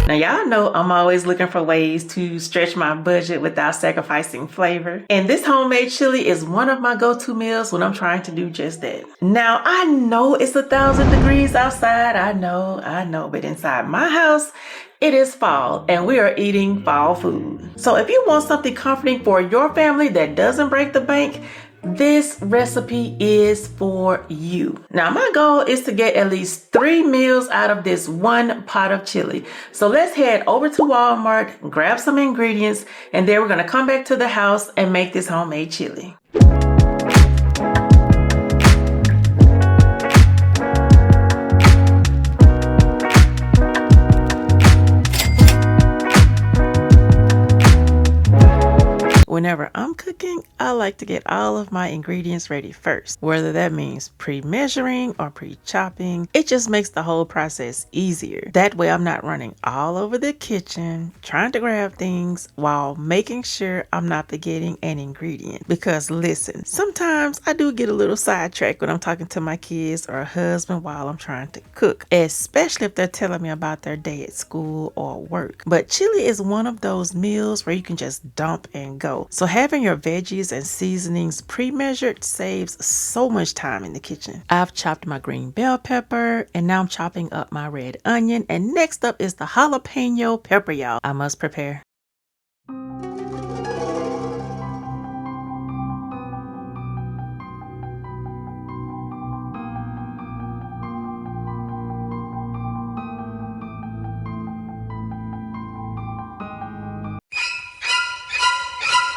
Now y'all know I'm always looking for ways to stretch my budget without sacrificing flavor. And this homemade chili is one of my go-to meals when I'm trying to do just that. Now I know it's 1,000 degrees outside, I know, but inside my house, it is fall and we are eating fall food. So if you want something comforting for your family that doesn't break the bank, this recipe is for you. Now my goal is to get at least 3 meals out of this one pot of chili. So let's head over to Walmart, grab some ingredients, and then we're gonna come back to the house and make this homemade chili. Whenever I'm cooking, I like to get all of my ingredients ready first, whether that means pre-measuring or pre-chopping. It just makes the whole process easier. That way I'm not running all over the kitchen trying to grab things while making sure I'm not forgetting an ingredient. Because listen, sometimes I do get a little sidetracked when I'm talking to my kids or husband while I'm trying to cook, especially if they're telling me about their day at school or work. But chili is one of those meals where you can just dump and go. So having your veggies and seasonings pre-measured saves so much time in the kitchen. I've chopped my green bell pepper and now I'm chopping up my red onion, and next up is the jalapeno pepper, y'all. I must prepare.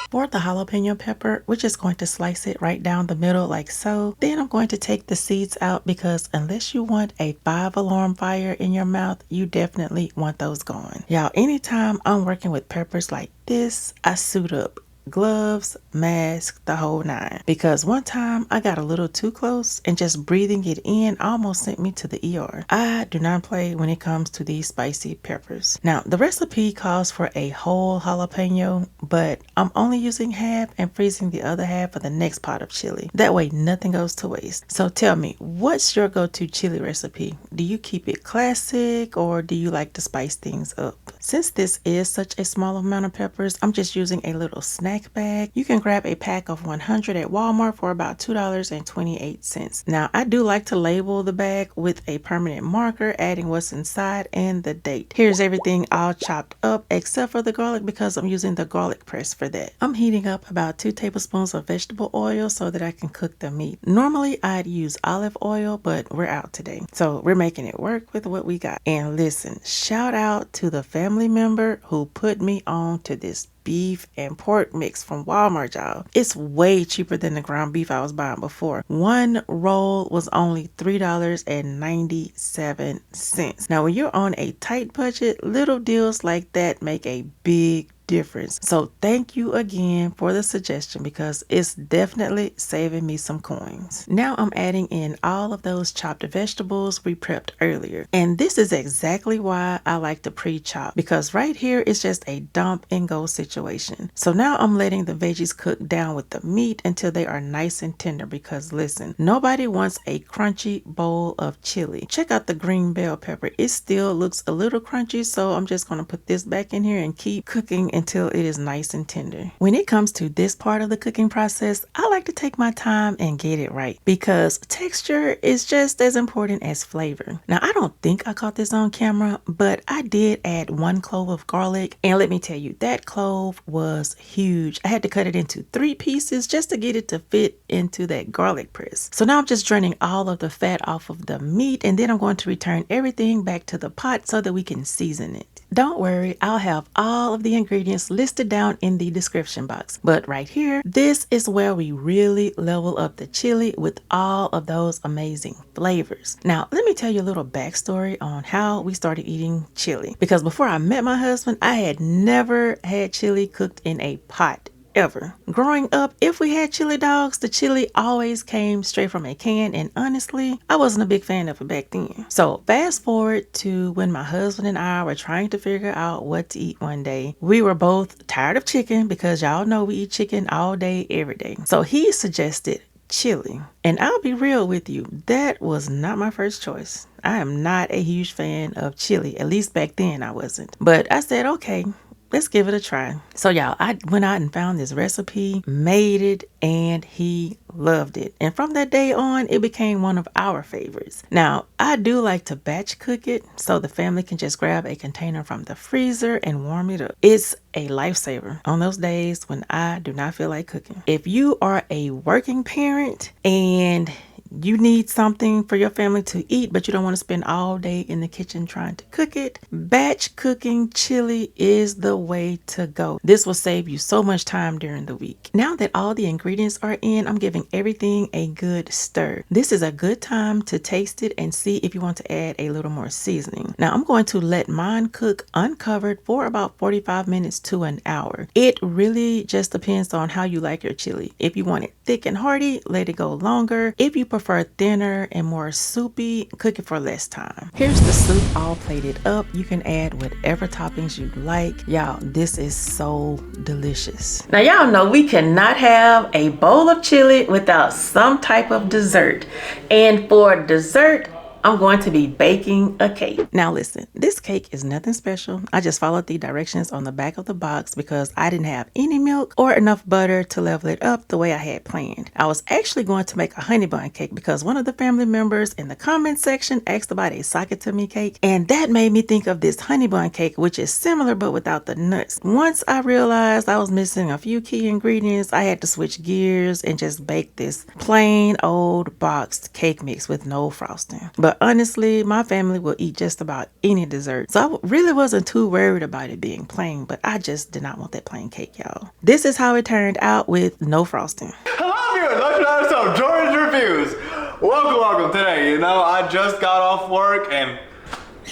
For the jalapeno pepper, we're just going to slice it right down the middle like so. Then I'm going to take the seeds out because unless you want a 5-alarm fire in your mouth, you definitely want those gone. Y'all, anytime I'm working with peppers like this, I suit up. Gloves, mask, the whole nine. Because one time I got a little too close and just breathing it in almost sent me to the ER. I do not play when it comes to these spicy peppers. Now, the recipe calls for a whole jalapeno, but I'm only using half and freezing the other half for the next pot of chili. That way nothing goes to waste. So tell me, what's your go-to chili recipe? Do you keep it classic or do you like to spice things up? Since this is such a small amount of peppers, I'm just using a little snack bag. You can grab a pack of 100 at Walmart for about $2.28. Now, I do like to label the bag with a permanent marker, adding what's inside and the date. Here's everything all chopped up except for the garlic because I'm using the garlic press for that. I'm heating up about 2 tablespoons of vegetable oil so that I can cook the meat. Normally, I'd use olive oil, but we're out today. So we're making it work with what we got. And listen, shout out to the family member who put me on to this beef and pork mix from Walmart, y'all. It's way cheaper than the ground beef I was buying before. One roll was only $3.97. Now, when you're on a tight budget, little deals like that make a big difference. So thank you again for the suggestion because it's definitely saving me some coins. Now I'm adding in all of those chopped vegetables we prepped earlier. And this is exactly why I like to pre-chop, because right here is just a dump and go situation. So now I'm letting the veggies cook down with the meat until they are nice and tender, because listen, nobody wants a crunchy bowl of chili. Check out the green bell pepper. It still looks a little crunchy, so I'm just going to put this back in here and keep cooking until it is nice and tender. When it comes to this part of the cooking process, I like to take my time and get it right because texture is just as important as flavor. Now, I don't think I caught this on camera, but I did add 1 clove of garlic, and let me tell you, that clove was huge. I had to cut it into 3 pieces just to get it to fit into that garlic press. So now I'm just draining all of the fat off of the meat, and then I'm going to return everything back to the pot so that we can season it. Don't worry, I'll have all of the ingredients listed down in the description box. But right here, this is where we really level up the chili with all of those amazing flavors. Now, let me tell you a little backstory on how we started eating chili. Because before I met my husband, I had never had chili cooked in a pot. Ever. Growing up, if we had chili dogs, the chili always came straight from a can, and honestly, I wasn't a big fan of it back then. So fast forward to when my husband and I were trying to figure out what to eat one day. We were both tired of chicken because y'all know we eat chicken all day, every day. So he suggested chili. And I'll be real with you, that was not my first choice. I am not a huge fan of chili, at least back then I wasn't. But I said, okay, let's give it a try. So y'all, I went out and found this recipe, made it, and he loved it. And from that day on, it became one of our favorites. Now, I do like to batch cook it so the family can just grab a container from the freezer and warm it up. It's a lifesaver on those days when I do not feel like cooking. If you are a working parent and you need something for your family to eat, but you don't want to spend all day in the kitchen trying to cook it, batch cooking chili is the way to go. This will save you so much time during the week. Now that all the ingredients are in, I'm giving everything a good stir. This is a good time to taste it and see if you want to add a little more seasoning. Now I'm going to let mine cook uncovered for about 45 minutes to an hour. It really just depends on how you like your chili. If you want it thick and hearty, let it go longer. If you prefer thinner and more soupy, cook it for less time. Here's the soup all plated up. You can add whatever toppings you like. Y'all, this is so delicious. Now y'all know we cannot have a bowl of chili without some type of dessert. And for dessert, I'm going to be baking a cake. Now listen, this cake is nothing special. I just followed the directions on the back of the box because I didn't have any milk or enough butter to level it up the way I had planned. I was actually going to make a honey bun cake because one of the family members in the comment section asked about a sock it to me cake, and that made me think of this honey bun cake, which is similar but without the nuts. Once I realized I was missing a few key ingredients, I had to switch gears and just bake this plain old boxed cake mix with no frosting. But honestly, my family will eat just about any dessert, so I really wasn't too worried about it being plain, but I just did not want that plain cake, y'all. This is how it turned out with no frosting. Hello viewers, welcome to another episode of Jordan's Reviews. Welcome today. You know, I just got off work and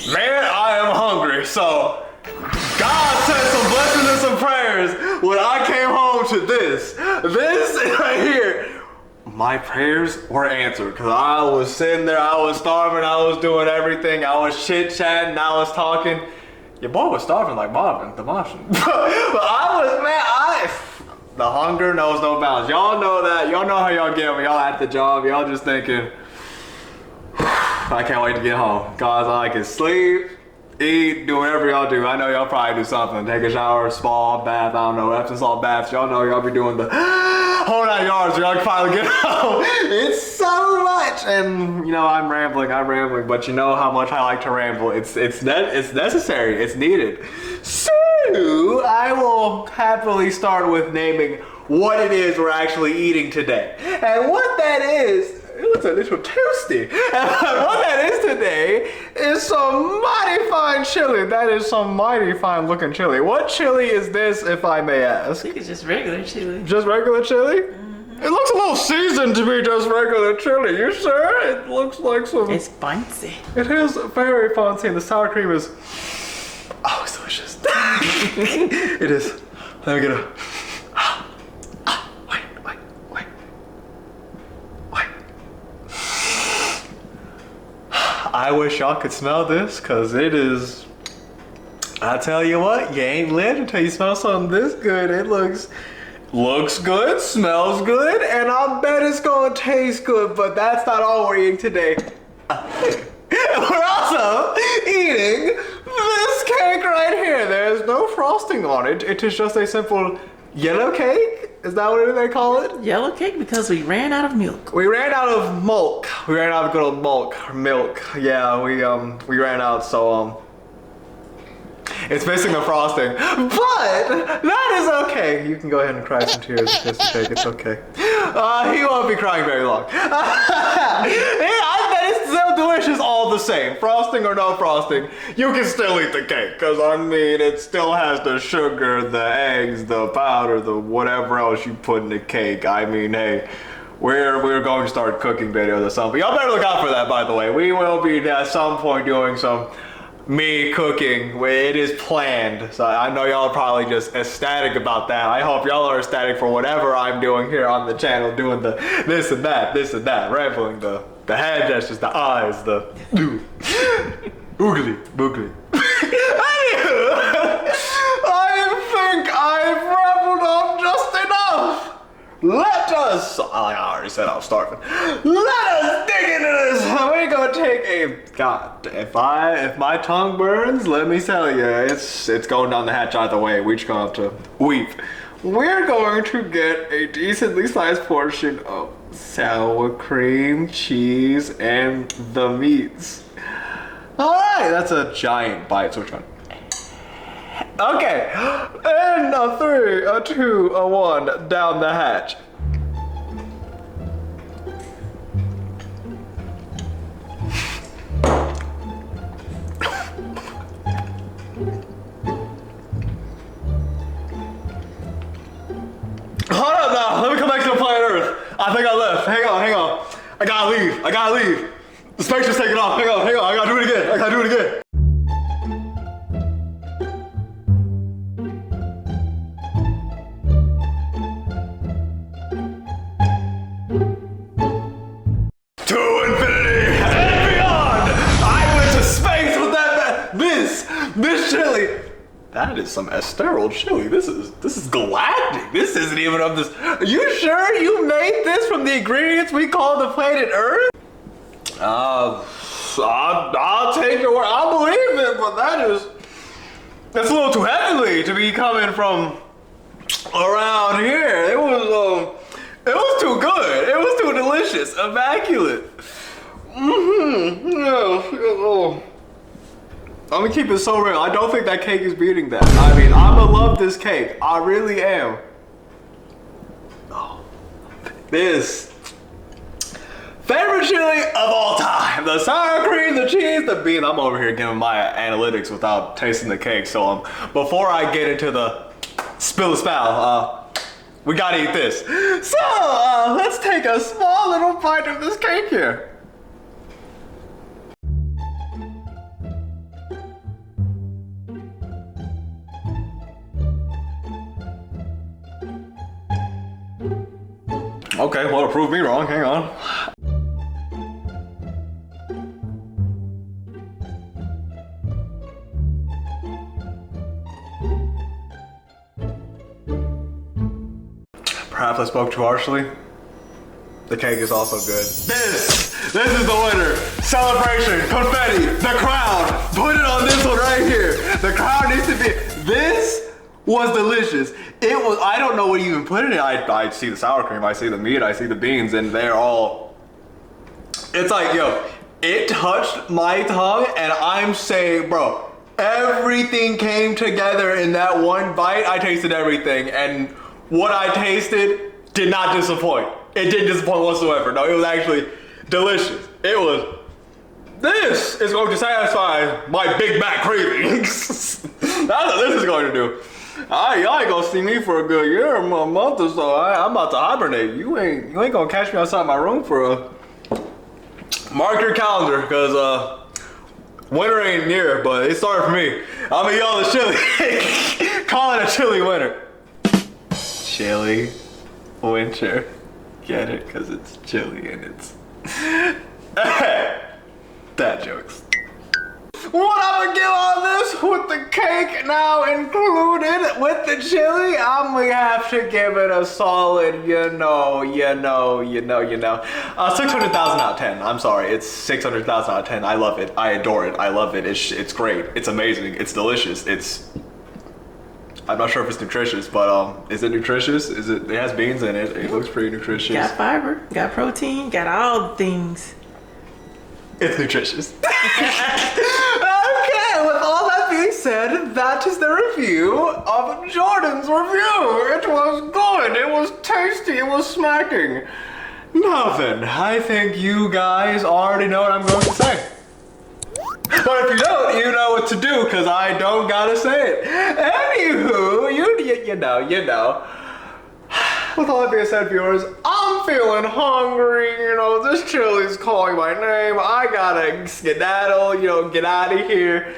man, I am hungry, so God sent some blessings and some prayers when I came home to this right here. My prayers were answered because I was sitting there, I was starving, I was doing everything, I was chit-chatting, I was talking. Your boy was starving like Marvin, the Martian. But the hunger knows no bounds. Y'all know that, y'all know how y'all get when y'all at the job, y'all just thinking, I can't wait to get home. Cause I can sleep, eat, do whatever y'all do. I know y'all probably do something. Take a shower, spa, bath, I don't know, Epsom salt baths. Y'all know y'all be doing the whole 9 yards so y'all can finally get home. It's so much. And you know, I'm rambling, but you know how much I like to ramble. It's necessary, it's needed. So I will happily start with naming what it is we're actually eating today. And what that is, it looks a little toasty. And what that is today is some mighty fine chili. That is some mighty fine looking chili. What chili is this, if I may ask? I think it's just regular chili. Just regular chili? Mm-hmm. It looks a little seasoned to be just regular chili. You sure? It looks like some... It's fancy. It is very fancy, and the sour cream is... Oh, it's delicious. It is. Let me get a... I wish y'all could smell this, cause it is, I tell you what, you ain't lived until you smell something this good. It looks good, smells good, and I bet it's gonna taste good, but that's not all we're eating today. We're also eating this cake right here. There's no frosting on it. It is just a simple yellow cake. Is that what they call it? Yellow cake because we ran out of milk. We ran out of milk. We ran out of good old milk. Yeah, we ran out, so it's missing the frosting. But that is okay. You can go ahead and cry some tears and kiss the cake. It's okay. He won't be crying very long. I bet it's still delicious all the same. Frosting or no frosting, you can still eat the cake. Cause I mean, it still has the sugar, the eggs, the powder, the whatever else you put in the cake. I mean, hey, we're going to start cooking videos or something. Y'all better look out for that, by the way. We will be at some point doing some me cooking. It is planned, so I know y'all are probably just ecstatic about that. I hope y'all are ecstatic for whatever I'm doing here on the channel, doing the this and that, rambling, the hand gestures, the eyes, the oogly boogly. I think I've rambled on just enough. let us, like I already said I was starving. Let us dig into this. We're gonna take a, God, if my tongue burns, let me tell you, it's going down the hatch either way. We're just gonna have to weep. We're going to get a decently sized portion of sour cream, cheese, and the meats. Alright, that's a giant bite, so which one? Okay, and a 3, a 2, a 1, down the hatch. Hold up now, let me come back to the planet Earth. I think I left. Hang on. I gotta leave. The space is taking off. Hang on. I gotta do it again. 'To infinity and beyond! I went to space with that Miss Chili. That is some sterile chili. This is galactic. This isn't even of this. Are you sure you made this from the ingredients we call the planet Earth? I'll take your word. I'll believe it, but that's a little too heavenly to be coming from around here. It was too good. It was too delicious, immaculate. I'm gonna keep it so real. I don't think that cake is beating that. I mean, I'm gonna love this cake. I really am. Oh, this favorite chili of all time. The sour cream, the cheese, the bean. I'm over here giving my analytics without tasting the cake. So before I get into the spill the spout, we gotta eat this. So let's take a small little bite of this cake here. Okay, well, to prove me wrong, hang on. Perhaps I spoke too harshly. The cake is also good. This is the winner. Celebration, confetti, the crown. Put it on this one right here. The crown needs to be, this was delicious. It was, I don't know what you even put in it. I see the sour cream, I see the meat, I see the beans, and they're all, it's like, yo, it touched my tongue, and I'm saying, bro, everything came together in that one bite. I tasted everything, and what I tasted did not disappoint. It didn't disappoint whatsoever. No, it was actually delicious. It was, this is going to satisfy my Big Mac cravings. That's what this is going to do. Y'all ain't gonna see me for a good year, a month or so. I'm about to hibernate. You ain't gonna catch me outside my room for a. Mark your calendar, cause winter ain't near, but it started for me. I'm gonna yell the chili. Call it a chili winter. Chili winter. Get it? Cause it's chili and it's. Dad jokes. What I'm gonna give on this with the cake now included with the chili, I'm gonna have to give it a solid, 600,000 out of 10. I'm sorry, it's 600,000 out of 10. I love it. I adore it. I love it. It's great. It's amazing. It's delicious. I'm not sure if it's nutritious, but is it nutritious? It has beans in it. It looks pretty nutritious. Got fiber, got protein, got all the things. It's nutritious. Okay, with all that being said, that is the review of Jordan's review. It was good, it was tasty, it was smacking. Now then, I think you guys already know what I'm going to say. But if you don't, you know what to do, because I don't gotta say it. Anywho, you know. With all that being said, viewers, I'm feeling hungry. This chili's calling my name. I gotta skedaddle, get out of here.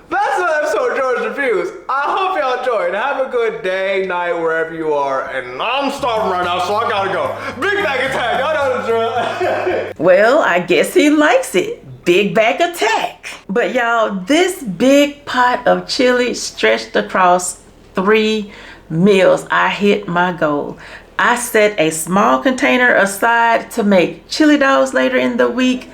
That's the episode of George's Reviews. I hope y'all enjoyed. Have a good day, night, wherever you are. And I'm starving right now, so I gotta go. Big Bag Attack. Y'all know the drill. Well, I guess he likes it. Big Bag Attack. But y'all, this big pot of chili stretched across 3 meals. I hit my goal. I set a small container aside to make chili dogs later in the week.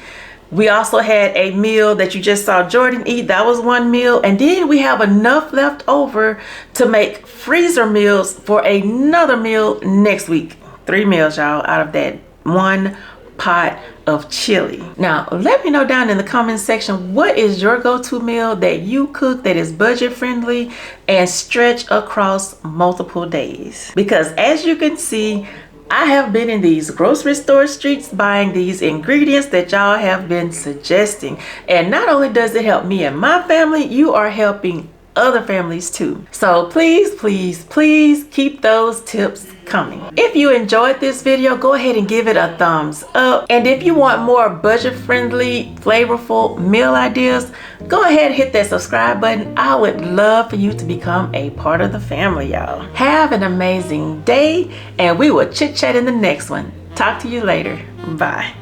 We also had a meal that you just saw Jordan eat. That was one meal. And then we have enough left over to make freezer meals for another meal next week. 3 meals, y'all, out of that one pot of chili. Now, let me know down in the comment section, what is your go-to meal that you cook that is budget friendly and stretch across multiple days? Because as you can see, I have been in these grocery store streets buying these ingredients that y'all have been suggesting. And not only does it help me and my family, you are helping other families too. So please, please, please keep those tips coming. If you enjoyed this video, go ahead and give it a thumbs up. And if you want more budget-friendly, flavorful meal ideas, go ahead and hit that subscribe button. I would love for you to become a part of the family, y'all. Have an amazing day, and we will chit-chat in the next one. Talk to you later. Bye.